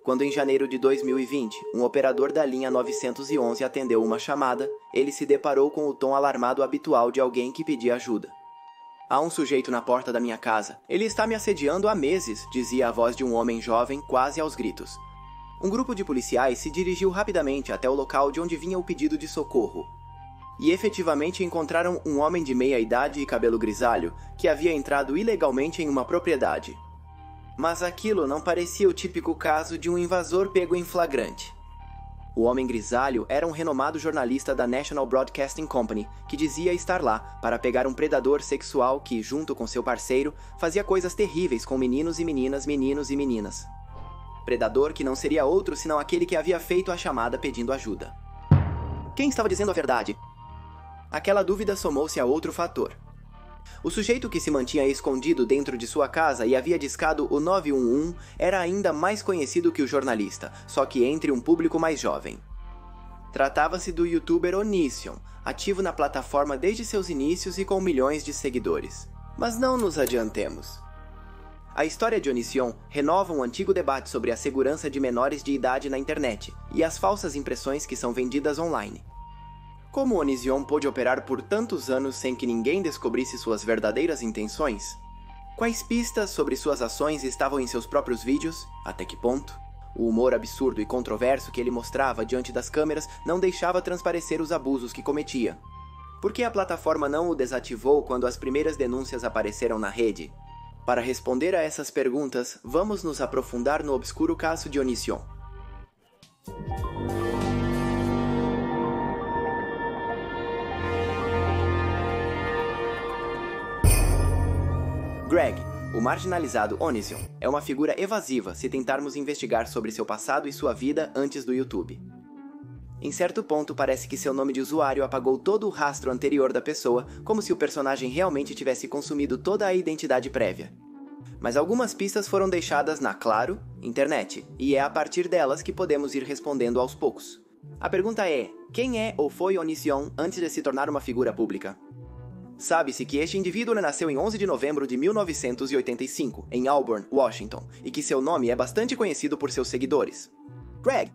Quando em janeiro de 2020, um operador da linha 911 atendeu uma chamada, ele se deparou com o tom alarmado habitual de alguém que pedia ajuda. Há um sujeito na porta da minha casa. Ele está me assediando há meses, dizia a voz de um homem jovem, quase aos gritos. Um grupo de policiais se dirigiu rapidamente até o local de onde vinha o pedido de socorro. E efetivamente encontraram um homem de meia idade e cabelo grisalho, que havia entrado ilegalmente em uma propriedade. Mas aquilo não parecia o típico caso de um invasor pego em flagrante. O homem grisalho era um renomado jornalista da National Broadcasting Company, que dizia estar lá para pegar um predador sexual que, junto com seu parceiro, fazia coisas terríveis com meninos e meninas. Predador que não seria outro senão aquele que havia feito a chamada pedindo ajuda. Quem estava dizendo a verdade? Aquela dúvida somou-se a outro fator. O sujeito que se mantinha escondido dentro de sua casa e havia discado o 911 era ainda mais conhecido que o jornalista, só que entre um público mais jovem. Tratava-se do youtuber Onision, ativo na plataforma desde seus inícios e com milhões de seguidores. Mas não nos adiantemos. A história de Onision renova um antigo debate sobre a segurança de menores de idade na internet e as falsas impressões que são vendidas online. Como Onision pôde operar por tantos anos sem que ninguém descobrisse suas verdadeiras intenções? Quais pistas sobre suas ações estavam em seus próprios vídeos? Até que ponto? O humor absurdo e controverso que ele mostrava diante das câmeras não deixava transparecer os abusos que cometia. Por que a plataforma não o desativou quando as primeiras denúncias apareceram na rede? Para responder a essas perguntas, vamos nos aprofundar no obscuro caso de Onision. Greg, o marginalizado Onision, é uma figura evasiva se tentarmos investigar sobre seu passado e sua vida antes do YouTube. Em certo ponto, parece que seu nome de usuário apagou todo o rastro anterior da pessoa, como se o personagem realmente tivesse consumido toda a identidade prévia. Mas algumas pistas foram deixadas na, claro, internet, e é a partir delas que podemos ir respondendo aos poucos. A pergunta é, quem é ou foi Onision antes de se tornar uma figura pública? Sabe-se que este indivíduo nasceu em 11 de novembro de 1985, em Auburn, Washington, e que seu nome é bastante conhecido por seus seguidores. Greg!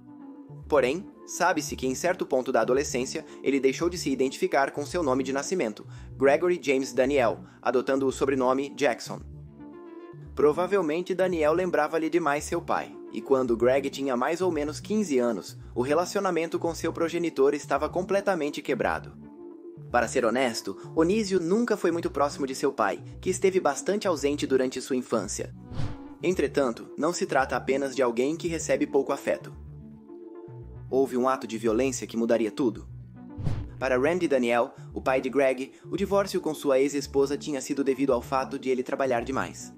Porém, sabe-se que em certo ponto da adolescência, ele deixou de se identificar com seu nome de nascimento, Gregory James Daniel, adotando o sobrenome Jackson. Provavelmente Daniel lembrava-lhe demais seu pai, e quando Greg tinha mais ou menos 15 anos, o relacionamento com seu progenitor estava completamente quebrado. Para ser honesto, Onísio nunca foi muito próximo de seu pai, que esteve bastante ausente durante sua infância. Entretanto, não se trata apenas de alguém que recebe pouco afeto. Houve um ato de violência que mudaria tudo. Para Randy Daniel, o pai de Greg, o divórcio com sua ex-esposa tinha sido devido ao fato de ele trabalhar demais.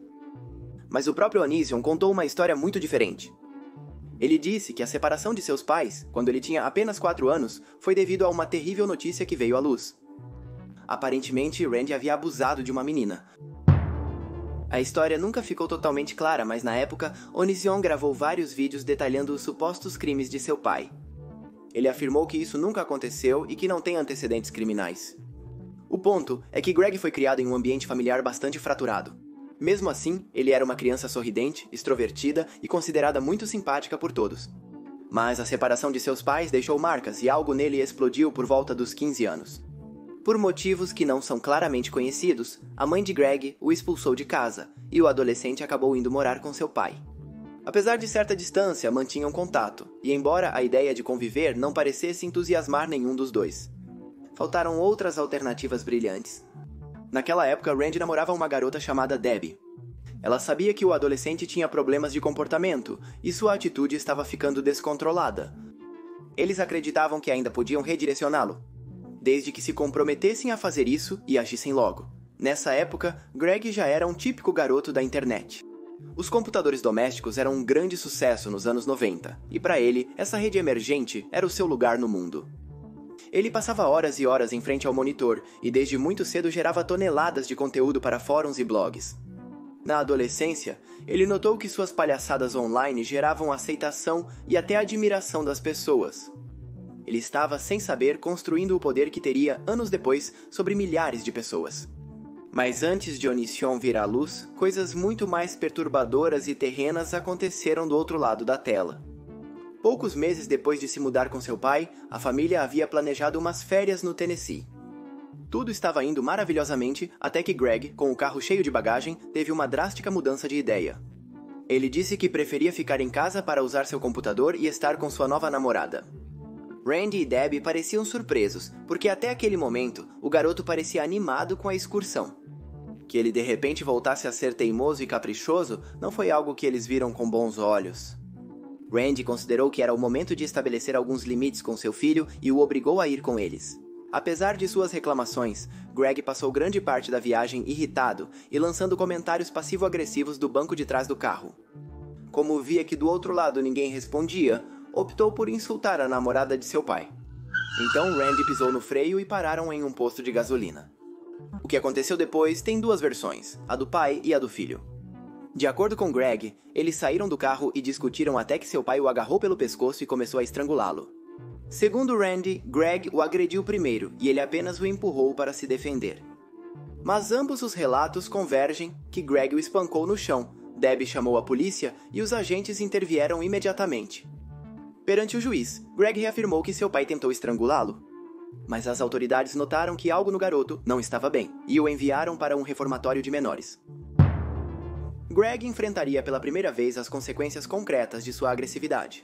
Mas o próprio Onision contou uma história muito diferente. Ele disse que a separação de seus pais, quando ele tinha apenas 4 anos, foi devido a uma terrível notícia que veio à luz. Aparentemente, Randy havia abusado de uma menina. A história nunca ficou totalmente clara, mas na época, Onision gravou vários vídeos detalhando os supostos crimes de seu pai. Ele afirmou que isso nunca aconteceu e que não tem antecedentes criminais. O ponto é que Greg foi criado em um ambiente familiar bastante fraturado. Mesmo assim, ele era uma criança sorridente, extrovertida e considerada muito simpática por todos. Mas a separação de seus pais deixou marcas e algo nele explodiu por volta dos 15 anos. Por motivos que não são claramente conhecidos, a mãe de Greg o expulsou de casa e o adolescente acabou indo morar com seu pai. Apesar de certa distância, mantinham contato, e embora a ideia de conviver não parecesse entusiasmar nenhum dos dois, faltaram outras alternativas brilhantes. Naquela época, Randy namorava uma garota chamada Debbie. Ela sabia que o adolescente tinha problemas de comportamento e sua atitude estava ficando descontrolada. Eles acreditavam que ainda podiam redirecioná-lo, desde que se comprometessem a fazer isso e agissem logo. Nessa época, Greg já era um típico garoto da internet. Os computadores domésticos eram um grande sucesso nos anos 90, e para ele, essa rede emergente era o seu lugar no mundo. Ele passava horas e horas em frente ao monitor, e desde muito cedo gerava toneladas de conteúdo para fóruns e blogs. Na adolescência, ele notou que suas palhaçadas online geravam aceitação e até admiração das pessoas. Ele estava, sem saber, construindo o poder que teria, anos depois, sobre milhares de pessoas. Mas antes de Onision vir à luz, coisas muito mais perturbadoras e terrenas aconteceram do outro lado da tela. Poucos meses depois de se mudar com seu pai, a família havia planejado umas férias no Tennessee. Tudo estava indo maravilhosamente até que Greg, com o carro cheio de bagagem, teve uma drástica mudança de ideia. Ele disse que preferia ficar em casa para usar seu computador e estar com sua nova namorada. Randy e Debbie pareciam surpresos, porque até aquele momento, o garoto parecia animado com a excursão. Que ele de repente voltasse a ser teimoso e caprichoso não foi algo que eles viram com bons olhos. Randy considerou que era o momento de estabelecer alguns limites com seu filho e o obrigou a ir com eles. Apesar de suas reclamações, Greg passou grande parte da viagem irritado e lançando comentários passivo-agressivos do banco de trás do carro. Como via que do outro lado ninguém respondia, optou por insultar a namorada de seu pai. Então Randy pisou no freio e pararam em um posto de gasolina. O que aconteceu depois tem duas versões, a do pai e a do filho. De acordo com Greg, eles saíram do carro e discutiram até que seu pai o agarrou pelo pescoço e começou a estrangulá-lo. Segundo Randy, Greg o agrediu primeiro e ele apenas o empurrou para se defender. Mas ambos os relatos convergem que Greg o espancou no chão, Debbie chamou a polícia e os agentes intervieram imediatamente. Perante o juiz, Greg reafirmou que seu pai tentou estrangulá-lo. Mas as autoridades notaram que algo no garoto não estava bem e o enviaram para um reformatório de menores. Greg enfrentaria pela primeira vez as consequências concretas de sua agressividade.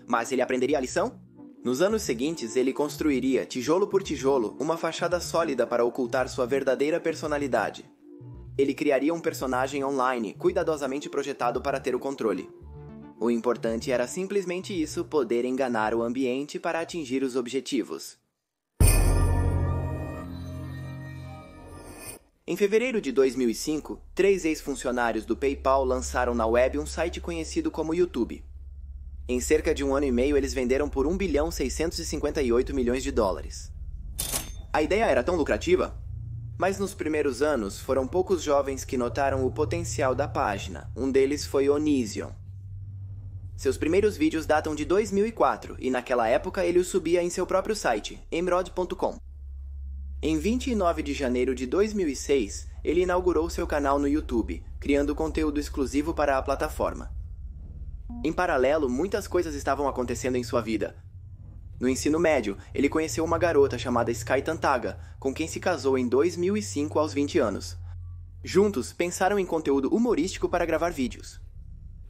Mas ele aprenderia a lição? Nos anos seguintes, ele construiria, tijolo por tijolo, uma fachada sólida para ocultar sua verdadeira personalidade. Ele criaria um personagem online, cuidadosamente projetado para ter o controle. O importante era simplesmente isso, poder enganar o ambiente para atingir os objetivos. Em fevereiro de 2005, 3 ex-funcionários do PayPal lançaram na web um site conhecido como YouTube. Em cerca de 1 ano e meio, eles venderam por $1,658 bilhões. A ideia era tão lucrativa? Mas nos primeiros anos, foram poucos jovens que notaram o potencial da página. Um deles foi Onision. Seus primeiros vídeos datam de 2004 e naquela época ele os subia em seu próprio site, emerald.com. Em 29 de janeiro de 2006, ele inaugurou seu canal no YouTube, criando conteúdo exclusivo para a plataforma. Em paralelo, muitas coisas estavam acontecendo em sua vida. No ensino médio, ele conheceu uma garota chamada Sky Tantaga, com quem se casou em 2005 aos 20 anos. Juntos, pensaram em conteúdo humorístico para gravar vídeos.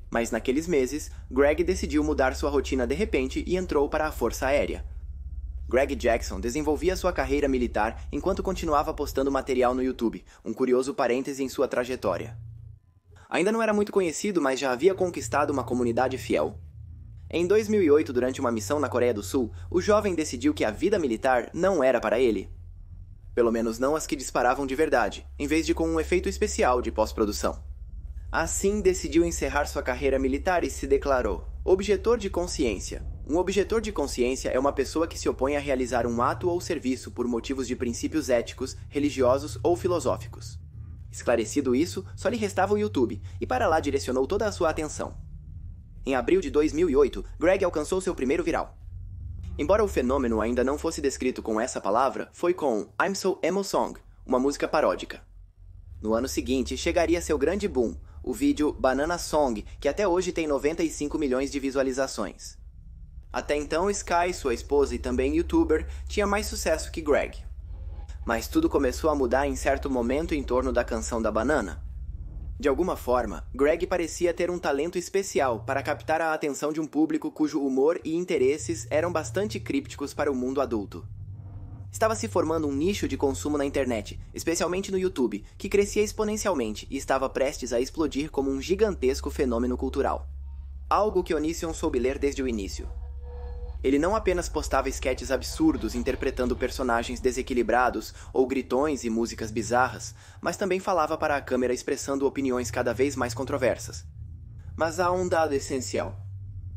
Mas naqueles meses, Greg decidiu mudar sua rotina de repente e entrou para a Força Aérea. Greg Jackson desenvolvia sua carreira militar enquanto continuava postando material no YouTube, um curioso parêntese em sua trajetória. Ainda não era muito conhecido, mas já havia conquistado uma comunidade fiel. Em 2008, durante uma missão na Coreia do Sul, o jovem decidiu que a vida militar não era para ele. Pelo menos não as que disparavam de verdade, em vez de com um efeito especial de pós-produção. Assim, decidiu encerrar sua carreira militar e se declarou objetor de consciência. Um objetor de consciência é uma pessoa que se opõe a realizar um ato ou serviço por motivos de princípios éticos, religiosos ou filosóficos. Esclarecido isso, só lhe restava o YouTube, e para lá direcionou toda a sua atenção. Em abril de 2008, Greg alcançou seu primeiro viral. Embora o fenômeno ainda não fosse descrito com essa palavra, foi com I'm So Emo Song, uma música paródica. No ano seguinte, chegaria seu grande boom, o vídeo Banana Song, que até hoje tem 95 milhões de visualizações. Até então, Sky, sua esposa e também youtuber, tinha mais sucesso que Greg. Mas tudo começou a mudar em certo momento em torno da canção da banana. De alguma forma, Greg parecia ter um talento especial para captar a atenção de um público cujo humor e interesses eram bastante crípticos para o mundo adulto. Estava se formando um nicho de consumo na internet, especialmente no YouTube, que crescia exponencialmente e estava prestes a explodir como um gigantesco fenômeno cultural. Algo que Onision soube ler desde o início. Ele não apenas postava esquetes absurdos interpretando personagens desequilibrados ou gritões e músicas bizarras, mas também falava para a câmera expressando opiniões cada vez mais controversas. Mas há um dado essencial.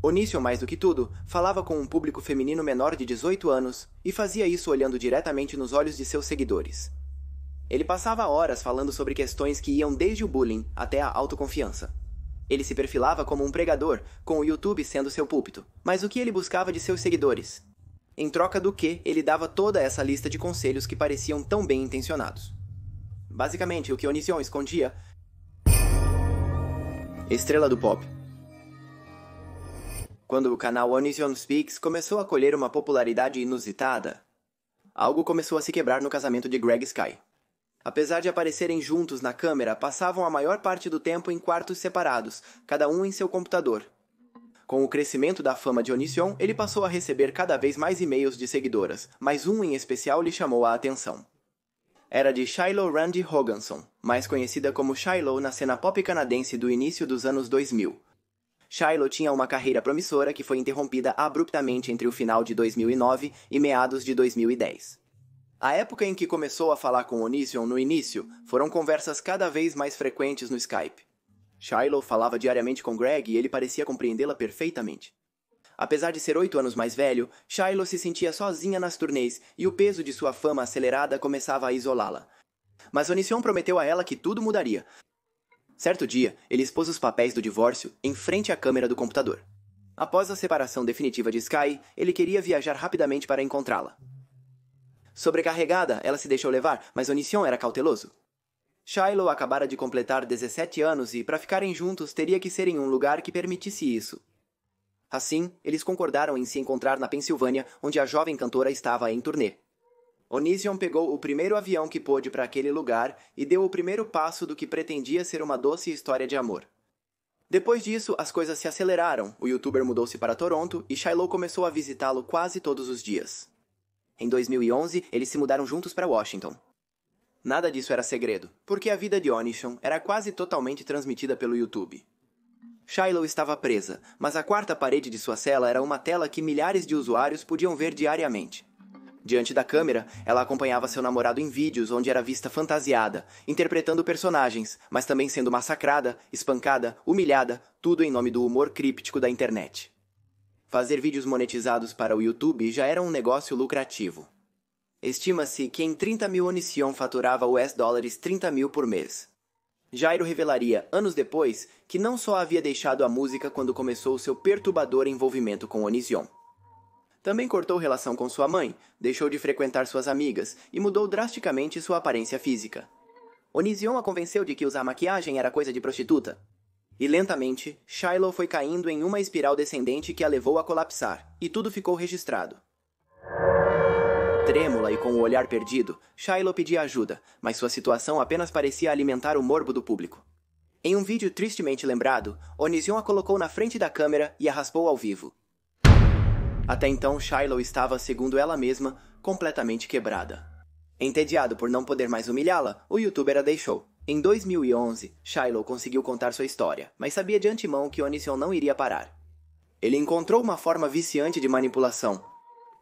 Onision, mais do que tudo, falava com um público feminino menor de 18 anos e fazia isso olhando diretamente nos olhos de seus seguidores. Ele passava horas falando sobre questões que iam desde o bullying até a autoconfiança. Ele se perfilava como um pregador, com o YouTube sendo seu púlpito. Mas o que ele buscava de seus seguidores? Em troca do que, ele dava toda essa lista de conselhos que pareciam tão bem intencionados. Basicamente, o que Onision escondia... Estrela do pop. Quando o canal Onision Speaks começou a colher uma popularidade inusitada, algo começou a se quebrar no casamento de Greg Sky. Apesar de aparecerem juntos na câmera, passavam a maior parte do tempo em quartos separados, cada um em seu computador. Com o crescimento da fama de Onision, ele passou a receber cada vez mais e-mails de seguidoras, mas um em especial lhe chamou a atenção. Era de Shiloh Randy Hoganson, mais conhecida como Shiloh na cena pop canadense do início dos anos 2000. Shiloh tinha uma carreira promissora que foi interrompida abruptamente entre o final de 2009 e meados de 2010. A época em que começou a falar com Onision no início foram conversas cada vez mais frequentes no Skype. Shiloh falava diariamente com Greg e ele parecia compreendê-la perfeitamente. Apesar de ser 8 anos mais velho, Shiloh se sentia sozinha nas turnês e o peso de sua fama acelerada começava a isolá-la. Mas Onision prometeu a ela que tudo mudaria. Certo dia, ele expôs os papéis do divórcio em frente à câmera do computador. Após a separação definitiva de Sky, ele queria viajar rapidamente para encontrá-la. Sobrecarregada, ela se deixou levar, mas Onision era cauteloso. Shiloh acabara de completar 17 anos e, para ficarem juntos, teria que ser em um lugar que permitisse isso. Assim, eles concordaram em se encontrar na Pensilvânia, onde a jovem cantora estava em turnê. Onision pegou o primeiro avião que pôde para aquele lugar e deu o primeiro passo do que pretendia ser uma doce história de amor. Depois disso, as coisas se aceleraram, o youtuber mudou-se para Toronto e Shiloh começou a visitá-lo quase todos os dias. Em 2011, eles se mudaram juntos para Washington. Nada disso era segredo, porque a vida de Onision era quase totalmente transmitida pelo YouTube. Shiloh estava presa, mas a quarta parede de sua cela era uma tela que milhares de usuários podiam ver diariamente. Diante da câmera, ela acompanhava seu namorado em vídeos onde era vista fantasiada, interpretando personagens, mas também sendo massacrada, espancada, humilhada, tudo em nome do humor críptico da internet. Fazer vídeos monetizados para o YouTube já era um negócio lucrativo. Estima-se que em 30 mil Onision faturava US$ 30 mil por mês. Jairo revelaria, anos depois, que não só havia deixado a música quando começou seu perturbador envolvimento com Onision. Também cortou relação com sua mãe, deixou de frequentar suas amigas e mudou drasticamente sua aparência física. Onision a convenceu de que usar maquiagem era coisa de prostituta. E lentamente, Shiloh foi caindo em uma espiral descendente que a levou a colapsar, e tudo ficou registrado. Trêmula e com o olhar perdido, Shiloh pedia ajuda, mas sua situação apenas parecia alimentar o morbo do público. Em um vídeo tristemente lembrado, Onision a colocou na frente da câmera e a raspou ao vivo. Até então, Shiloh estava, segundo ela mesma, completamente quebrada. Entediado por não poder mais humilhá-la, o youtuber a deixou. Em 2011, Shiloh conseguiu contar sua história, mas sabia de antemão que Onision não iria parar. Ele encontrou uma forma viciante de manipulação.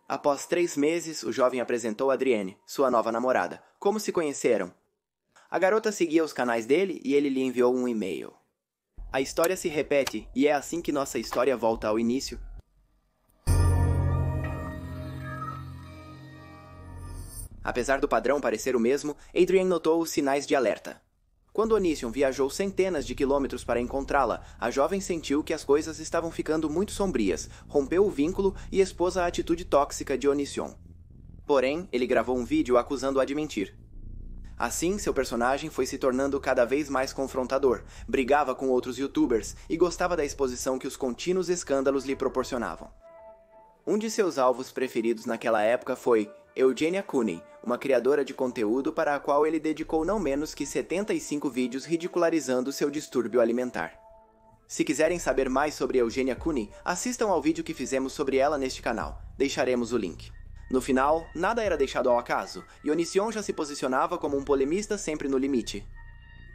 Após 3 meses, o jovem apresentou Adrienne, sua nova namorada. Como se conheceram? A garota seguia os canais dele e ele lhe enviou um e-mail. A história se repete e é assim que nossa história volta ao início. Apesar do padrão parecer o mesmo, Adrienne notou os sinais de alerta. Quando Onision viajou centenas de quilômetros para encontrá-la, a jovem sentiu que as coisas estavam ficando muito sombrias, rompeu o vínculo e expôs a atitude tóxica de Onision. Porém, ele gravou um vídeo acusando-a de mentir. Assim, seu personagem foi se tornando cada vez mais confrontador, brigava com outros youtubers e gostava da exposição que os contínuos escândalos lhe proporcionavam. Um de seus alvos preferidos naquela época foi Eugenia Cooney, uma criadora de conteúdo para a qual ele dedicou não menos que 75 vídeos ridicularizando seu distúrbio alimentar. Se quiserem saber mais sobre Eugenia Cooney, assistam ao vídeo que fizemos sobre ela neste canal, deixaremos o link. No final, nada era deixado ao acaso, e Onision já se posicionava como um polemista sempre no limite.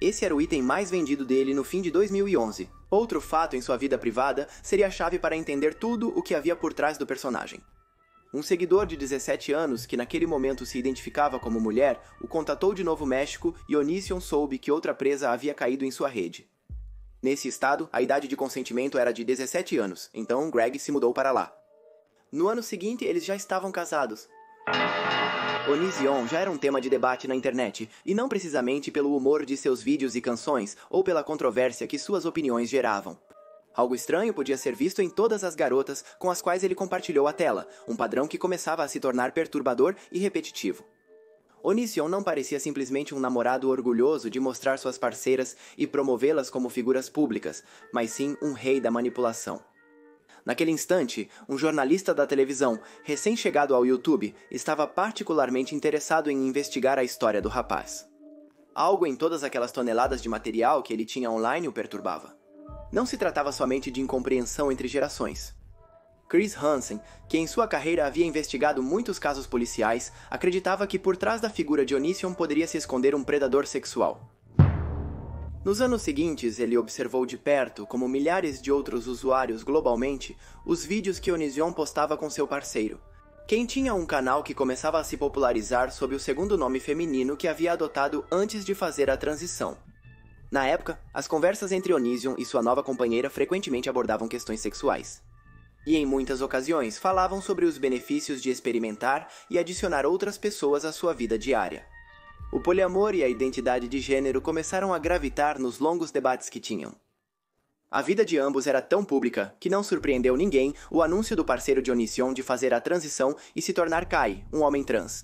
Esse era o item mais vendido dele no fim de 2011. Outro fato em sua vida privada seria a chave para entender tudo o que havia por trás do personagem. Um seguidor de 17 anos, que naquele momento se identificava como mulher, o contatou de Novo México e Onision soube que outra presa havia caído em sua rede. Nesse estado, a idade de consentimento era de 17 anos, então Greg se mudou para lá. No ano seguinte, eles já estavam casados. Onision já era um tema de debate na internet, e não precisamente pelo humor de seus vídeos e canções, ou pela controvérsia que suas opiniões geravam. Algo estranho podia ser visto em todas as garotas com as quais ele compartilhou a tela, um padrão que começava a se tornar perturbador e repetitivo. Onision não parecia simplesmente um namorado orgulhoso de mostrar suas parceiras e promovê-las como figuras públicas, mas sim um rei da manipulação. Naquele instante, um jornalista da televisão, recém-chegado ao YouTube, estava particularmente interessado em investigar a história do rapaz. Algo em todas aquelas toneladas de material que ele tinha online o perturbava. Não se tratava somente de incompreensão entre gerações. Chris Hansen, que em sua carreira havia investigado muitos casos policiais, acreditava que por trás da figura de Onision poderia se esconder um predador sexual. Nos anos seguintes, ele observou de perto, como milhares de outros usuários globalmente, os vídeos que Onision postava com seu parceiro, quem tinha um canal que começava a se popularizar sob o segundo nome feminino que havia adotado antes de fazer a transição. Na época, as conversas entre Onision e sua nova companheira frequentemente abordavam questões sexuais. E em muitas ocasiões falavam sobre os benefícios de experimentar e adicionar outras pessoas à sua vida diária. O poliamor e a identidade de gênero começaram a gravitar nos longos debates que tinham. A vida de ambos era tão pública que não surpreendeu ninguém o anúncio do parceiro de Onision de fazer a transição e se tornar Kai, um homem trans.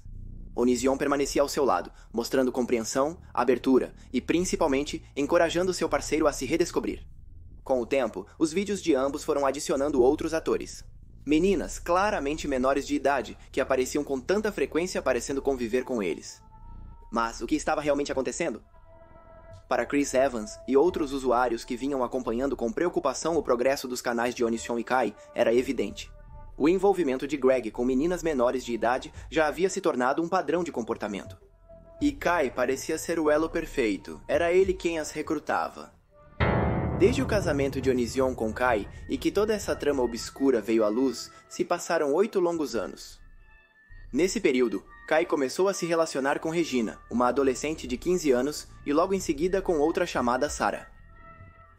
Onision permanecia ao seu lado, mostrando compreensão, abertura e, principalmente, encorajando seu parceiro a se redescobrir. Com o tempo, os vídeos de ambos foram adicionando outros atores. Meninas claramente menores de idade, que apareciam com tanta frequência parecendo conviver com eles. Mas o que estava realmente acontecendo? Para Chris Evans e outros usuários que vinham acompanhando com preocupação o progresso dos canais de Onision e Kai, era evidente. O envolvimento de Greg com meninas menores de idade já havia se tornado um padrão de comportamento. E Kai parecia ser o elo perfeito, era ele quem as recrutava. Desde o casamento de Onision com Kai, e que toda essa trama obscura veio à luz, se passaram 8 longos anos. Nesse período, Kai começou a se relacionar com Regina, uma adolescente de 15 anos, e logo em seguida com outra chamada Sarah.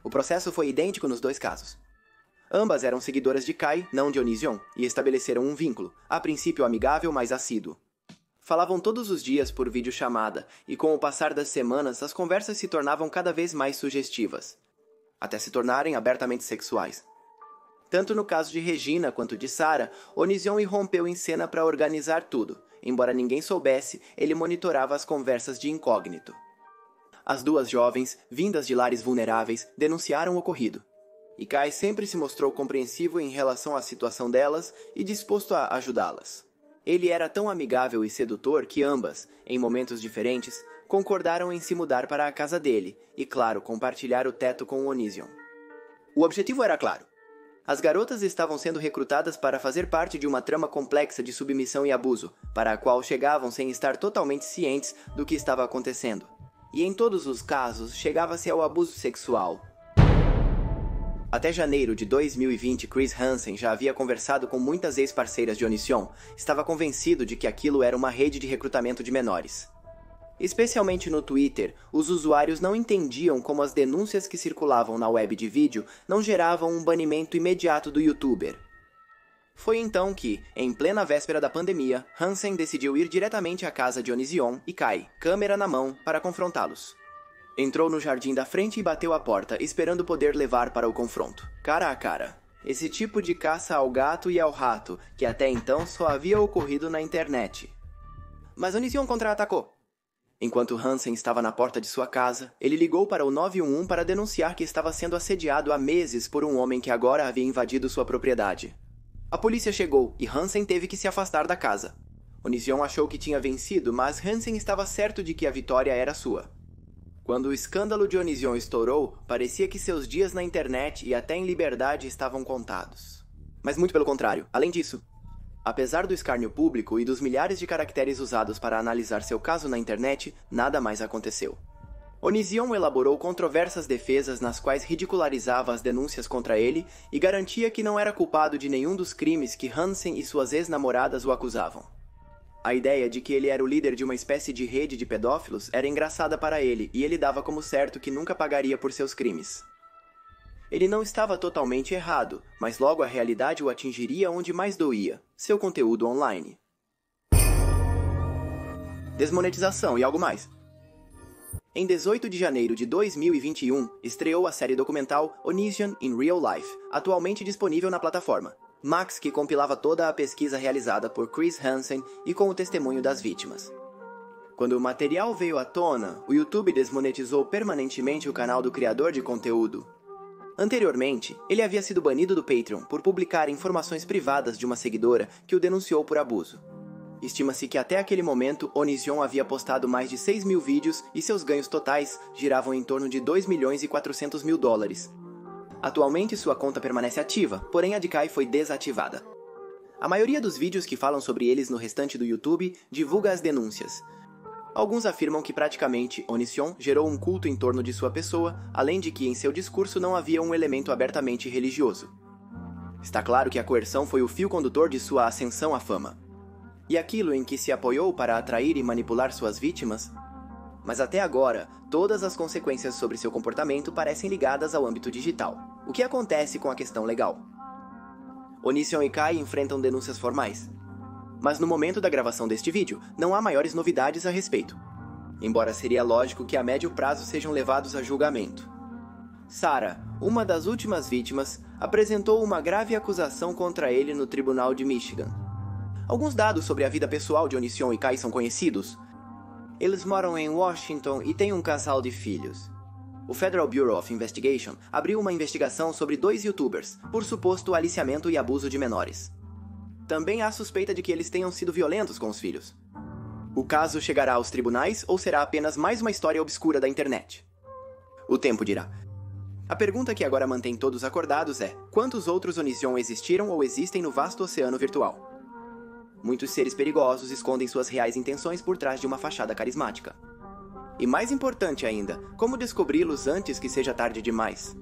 O processo foi idêntico nos dois casos. Ambas eram seguidoras de Kai, não de Onision, e estabeleceram um vínculo, a princípio amigável, mas assíduo. Falavam todos os dias por videochamada, e com o passar das semanas as conversas se tornavam cada vez mais sugestivas, até se tornarem abertamente sexuais. Tanto no caso de Regina quanto de Sarah, Onision irrompeu em cena para organizar tudo. Embora ninguém soubesse, ele monitorava as conversas de incógnito. As duas jovens, vindas de lares vulneráveis, denunciaram o ocorrido. E Kai sempre se mostrou compreensivo em relação à situação delas e disposto a ajudá-las. Ele era tão amigável e sedutor que ambas, em momentos diferentes, concordaram em se mudar para a casa dele e, claro, compartilhar o teto com Onision. O objetivo era claro. As garotas estavam sendo recrutadas para fazer parte de uma trama complexa de submissão e abuso, para a qual chegavam sem estar totalmente cientes do que estava acontecendo. E em todos os casos, chegava-se ao abuso sexual. Até janeiro de 2020, Chris Hansen já havia conversado com muitas ex-parceiras de Onision, estava convencido de que aquilo era uma rede de recrutamento de menores. Especialmente no Twitter, os usuários não entendiam como as denúncias que circulavam na web de vídeo não geravam um banimento imediato do youtuber. Foi então que, em plena véspera da pandemia, Hansen decidiu ir diretamente à casa de Onision e Kai, câmera na mão, para confrontá-los. Entrou no jardim da frente e bateu a porta, esperando poder levar para o confronto, cara a cara. Esse tipo de caça ao gato e ao rato, que até então só havia ocorrido na internet. Mas Onision contra-atacou. Enquanto Hansen estava na porta de sua casa, ele ligou para o 911 para denunciar que estava sendo assediado há meses por um homem que agora havia invadido sua propriedade. A polícia chegou e Hansen teve que se afastar da casa. Onision achou que tinha vencido, mas Hansen estava certo de que a vitória era sua. Quando o escândalo de Onision estourou, parecia que seus dias na internet e até em liberdade estavam contados. Mas muito pelo contrário. Além disso, apesar do escárnio público e dos milhares de caracteres usados para analisar seu caso na internet, nada mais aconteceu. Onision elaborou controversas defesas nas quais ridicularizava as denúncias contra ele e garantia que não era culpado de nenhum dos crimes que Hansen e suas ex-namoradas o acusavam. A ideia de que ele era o líder de uma espécie de rede de pedófilos era engraçada para ele e ele dava como certo que nunca pagaria por seus crimes. Ele não estava totalmente errado, mas logo a realidade o atingiria onde mais doía, seu conteúdo online. Desmonetização e algo mais. Em 18 de janeiro de 2021, estreou a série documental Onision in Real Life, atualmente disponível na plataforma. Max, que compilava toda a pesquisa realizada por Chris Hansen e com o testemunho das vítimas. Quando o material veio à tona, o YouTube desmonetizou permanentemente o canal do criador de conteúdo. Anteriormente, ele havia sido banido do Patreon por publicar informações privadas de uma seguidora que o denunciou por abuso. Estima-se que até aquele momento, Onision havia postado mais de 6 mil vídeos e seus ganhos totais giravam em torno de 2 milhões e 400 mil dólares. Atualmente sua conta permanece ativa, porém a de Kai foi desativada. A maioria dos vídeos que falam sobre eles no restante do YouTube divulga as denúncias. Alguns afirmam que praticamente Onision gerou um culto em torno de sua pessoa, além de que em seu discurso não havia um elemento abertamente religioso. Está claro que a coerção foi o fio condutor de sua ascensão à fama. E aquilo em que se apoiou para atrair e manipular suas vítimas? Mas até agora, todas as consequências sobre seu comportamento parecem ligadas ao âmbito digital. O que acontece com a questão legal? Onision e Kai enfrentam denúncias formais. Mas no momento da gravação deste vídeo, não há maiores novidades a respeito. Embora seria lógico que a médio prazo sejam levados a julgamento. Sarah, uma das últimas vítimas, apresentou uma grave acusação contra ele no Tribunal de Michigan. Alguns dados sobre a vida pessoal de Onision e Kai são conhecidos. Eles moram em Washington e têm um casal de filhos. O Federal Bureau of Investigation abriu uma investigação sobre 2 youtubers por suposto aliciamento e abuso de menores. Também há suspeita de que eles tenham sido violentos com os filhos. O caso chegará aos tribunais ou será apenas mais uma história obscura da internet? O tempo dirá. A pergunta que agora mantém todos acordados é: quantos outros Onision existiram ou existem no vasto oceano virtual? Muitos seres perigosos escondem suas reais intenções por trás de uma fachada carismática. E mais importante ainda, como descobri-los antes que seja tarde demais?